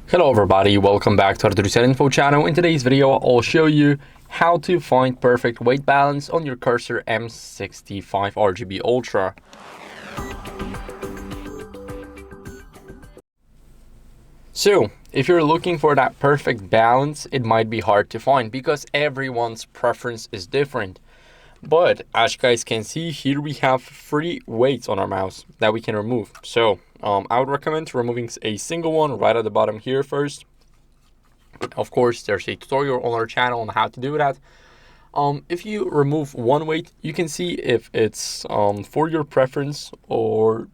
Hello everybody, welcome back to HardReset.Info channel. In today's video, I'll show you how to find perfect weight balance on your Corsair M65 RGB Ultra. So, if you're looking for that perfect balance, it might be hard to find because everyone's preference is different. But as you guys can see, here we have 3 weights on our mouse that we can remove. So I would recommend removing a single one right at the bottom here first. Of course, there's a tutorial on our channel on how to do that. If you remove one weight, you can see if it's for your preference or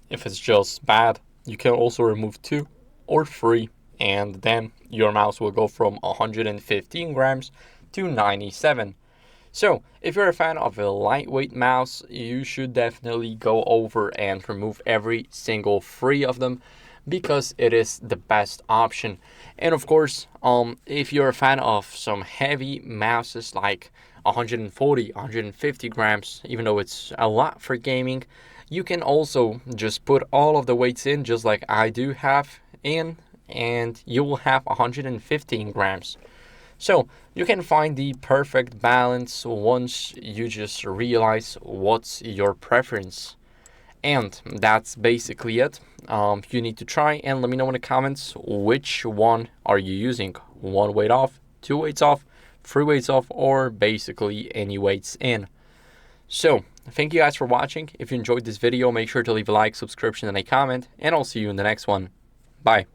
if it's just bad. You can also remove 2 or 3, and then your mouse will go from 115 grams to 97. So if you're a fan of a lightweight mouse, you should definitely go over and remove every single 3 of them because it is the best option. And of course, if you're a fan of some heavy mouses like 140, 150 grams, even though it's a lot for gaming, you can also just put all of the weights in just like I do have in, and you will have 115 grams. So you can find the perfect balance once you just realize what's your preference. And that's basically it. You need to try and let me know in the comments which one are you using. 1 weight off, 2 weights off, 3 weights off, or basically any weights in. So thank you guys for watching. If you enjoyed this video, make sure to leave a like, subscription, and a comment, and I'll see you in the next one. Bye.